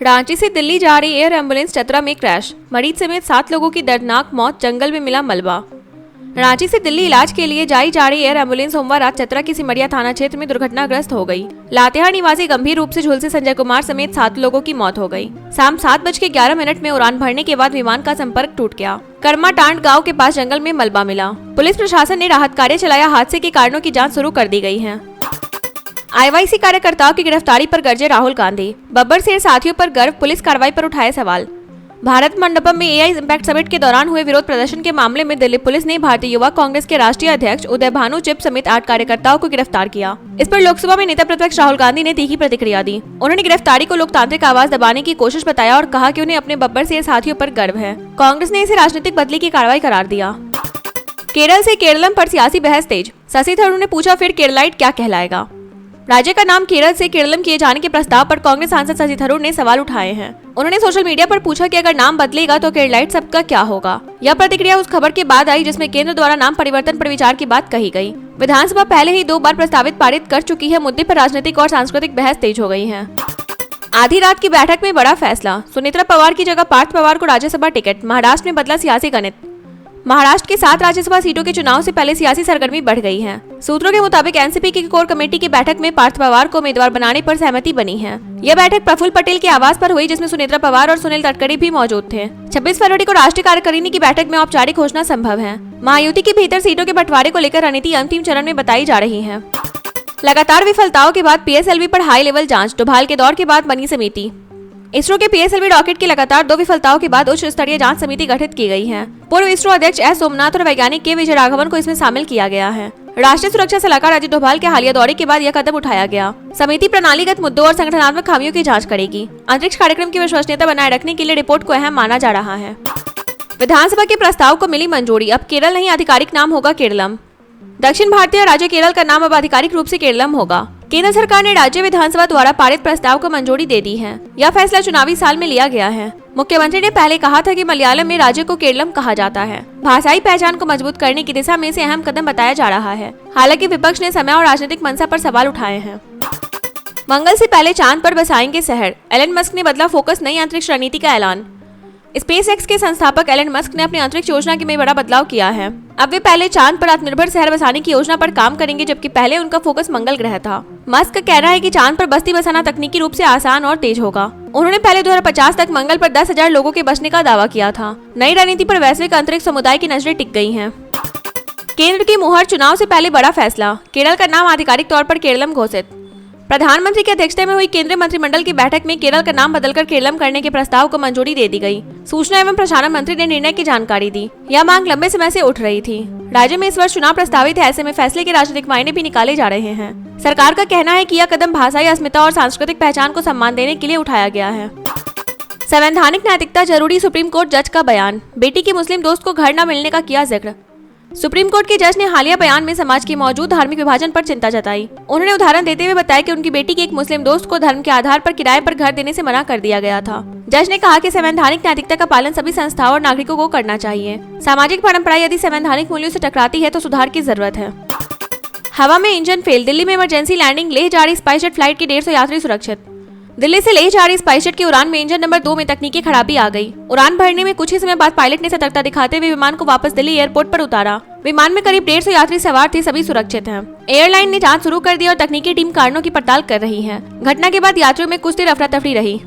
रांची से दिल्ली जा रही एयर एम्बुलेंस चतरा में क्रैश, मरीज समेत 7 लोगों की दर्दनाक मौत, जंगल में मिला मलबा। रांची से दिल्ली इलाज के लिए जा रही एयर एम्बुलेंस सोमवार रात चतरा के सिमरिया थाना क्षेत्र में दुर्घटनाग्रस्त हो गई। लातेहार निवासी गंभीर रूप से झुलसे संजय कुमार समेत 7 लोगों की मौत हो गई। शाम 7:11 में उड़ान भरने के बाद विमान का संपर्क टूट गया। कर्माटांड गांव के पास जंगल में मलबा मिला। पुलिस प्रशासन ने राहत कार्य चलाया। हादसे के कारणों की जाँच शुरू कर दी गई है। आईवाईसी कार्यकर्ताओं की गिरफ्तारी पर गरजे राहुल गांधी। बब्बर शेर साथियों पर गर्व, पुलिस कार्रवाई पर उठाए सवाल। भारत मंडपम में एआई इम्पैक्ट समिट के दौरान हुए विरोध प्रदर्शन के मामले में दिल्ली पुलिस ने भारतीय युवा कांग्रेस के राष्ट्रीय अध्यक्ष उदय भानु चिप समेत 8 कार्यकर्ताओं को गिरफ्तार किया। इस पर लोकसभा में नेता प्रतिपक्ष राहुल गांधी ने तीखी प्रतिक्रिया दी। उन्होंने गिरफ्तारी को लोकतांत्रिक आवाज दबाने की कोशिश बताया और कहा कि उन्हें अपने बब्बर शेर साथियों पर गर्व है। कांग्रेस ने इसे राजनीतिक बदली की कार्रवाई करार दिया। केरल से केरलम पर सियासी बहस तेज, शशि थरूर ने पूछा फिर केरलाइट क्या कहलाएगा। राज्य का नाम केरल से केरलम किए जाने के प्रस्ताव पर कांग्रेस सांसद शशि थरूर ने सवाल उठाए हैं। उन्होंने सोशल मीडिया पर पूछा कि अगर नाम बदलेगा तो केरलाइट सबका क्या होगा। यह प्रतिक्रिया उस खबर के बाद आई जिसमें केंद्र द्वारा नाम परिवर्तन पर विचार की बात कही गई। विधानसभा पहले ही 2 बार प्रस्तावित पारित कर चुकी है। मुद्दे पर राजनीतिक और सांस्कृतिक बहस तेज हो गई है। आधी रात की बैठक में बड़ा फैसला, सुनेत्रा पवार की जगह पार्थ पवार को राज्यसभा टिकट। महाराष्ट्र में बदला सियासी गणित। महाराष्ट्र की 7 राज्यसभा सीटों के चुनाव से पहले सियासी सरगर्मी बढ़ गई है। सूत्रों के मुताबिक एनसीपी की कोर कमेटी की बैठक में पार्थ पवार को उम्मीदवार बनाने पर सहमति बनी है। यह बैठक प्रफुल्ल पटेल के आवास पर हुई, जिसमें सुनेत्रा पवार और सुनील तटकरे भी मौजूद थे। 26 फरवरी को राष्ट्रीय कार्यकारिणी की बैठक में औपचारिक घोषणा संभव है। महायुति के भीतर सीटों के बंटवारे को लेकर रणनीति अंतिम चरण में बताई जा रही है। लगातार विफलताओं के बाद पीएसएलवी पर हाई लेवल जाँच, डोभाल के दौर के बाद बनी समिति। इसरो के पीएसएलवी रॉकेट की लगातार 2 विफलताओं के बाद उच्च स्तरीय जांच समिति गठित की गई है। पूर्व इसरो अध्यक्ष एस सोमनाथ और वैज्ञानिक के विजय राघवन को इसमें शामिल किया गया है। राष्ट्रीय सुरक्षा सलाहकार अजित डोभाल के हालिया दौरे के बाद यह कदम उठाया गया। समिति प्रणालीगत मुद्दों और संगठनात्मक खामियों की जांच करेगी। अंतरिक्ष कार्यक्रम की विश्वसनीयता बनाए रखने के लिए रिपोर्ट को अहम माना जा रहा है। विधानसभा के प्रस्ताव को मिली मंजूरी, अब केरल नहीं आधिकारिक नाम होगा केरलम। दक्षिण भारतीय राज्य केरल का नाम अब आधिकारिक रूप से केरलम होगा। केंद्र सरकार ने राज्य विधानसभा द्वारा पारित प्रस्ताव को मंजूरी दे दी है। यह फैसला चुनावी साल में लिया गया है। मुख्यमंत्री ने पहले कहा था कि मलयालम में राज्य को केरलम कहा जाता है। भाषाई पहचान को मजबूत करने की दिशा में इसे अहम कदम बताया जा रहा है। हालांकि विपक्ष ने समय और राजनीतिक मंशा पर सवाल उठाए हैं। मंगल से पहले चांद पर बसाएंगे शहर, एलन मस्क ने बदला फोकस, नई अंतरिक्ष रणनीति का ऐलान। स्पेसएक्स के संस्थापक एलन मस्क ने अपनी अंतरिक्ष योजना में बड़ा बदलाव किया है। अब वे पहले चांद पर आत्मनिर्भर शहर बसाने की योजना पर काम करेंगे, जबकि पहले उनका फोकस मंगल ग्रह था। मस्क का कहना है कि चांद पर बस्ती बसाना तकनीकी रूप से आसान और तेज होगा। उन्होंने पहले 2050 तक मंगल पर 10,000 लोगों के बसने का दावा किया था। नई रणनीति पर वैश्विक अंतरिक्ष समुदाय की नजरें टिक गई हैं। केंद्र की मुहर, चुनाव से पहले बड़ा फैसला, केरल का नाम आधिकारिक तौर पर केरलम घोषित। प्रधानमंत्री की अध्यक्षता में हुई केंद्रीय मंत्रिमंडल की बैठक में केरल का नाम बदलकर केरलम करने के प्रस्ताव को मंजूरी दे दी गई। सूचना एवं प्रसारण मंत्री ने निर्णय की जानकारी दी। यह मांग लंबे समय से उठ रही थी। राज्य में इस वर्ष चुनाव प्रस्तावित है, ऐसे में फैसले के राजनीतिक मायने भी निकाले जा रहे हैं। सरकार का कहना है कि यह कदम भाषाई अस्मिता और सांस्कृतिक पहचान को सम्मान देने के लिए उठाया गया है। संवैधानिक नैतिकता जरूरी, सुप्रीम कोर्ट जज का बयान। बेटी के मुस्लिम दोस्त को घर न मिलने का किया जिक्र। सुप्रीम कोर्ट के जज ने हालिया बयान में समाज के मौजूद धार्मिक विभाजन पर चिंता जताई। उन्होंने उदाहरण देते हुए बताया कि उनकी बेटी के एक मुस्लिम दोस्त को धर्म के आधार पर किराए पर घर देने से मना कर दिया गया था। जज ने कहा कि संवैधानिक नैतिकता का पालन सभी संस्थाओं और नागरिकों को करना चाहिए। सामाजिक परंपराएं यदि संवैधानिक मूल्यों से टकराती है तो सुधार की जरूरत है। हवा में इंजन फेल, दिल्ली में इमरजेंसी लैंडिंग, लेह जा रही स्पाइसजेट फ्लाइट के 150 यात्री सुरक्षित। दिल्ली से लेह जा रही स्पाइसजेट की उड़ान में इंजन नंबर 2 में तकनीकी खराबी आ गई। उड़ान भरने में कुछ ही समय बाद पायलट ने सतर्कता दिखाते हुए विमान को वापस दिल्ली एयरपोर्ट पर उतारा। विमान में करीब 150 यात्री सवार थे, सभी सुरक्षित हैं। एयरलाइन ने जांच शुरू कर दी और तकनीकी टीम कारणों की पड़ताल कर रही है। घटना के बाद यात्रियों में कुछ देर अफरा तफरी रही।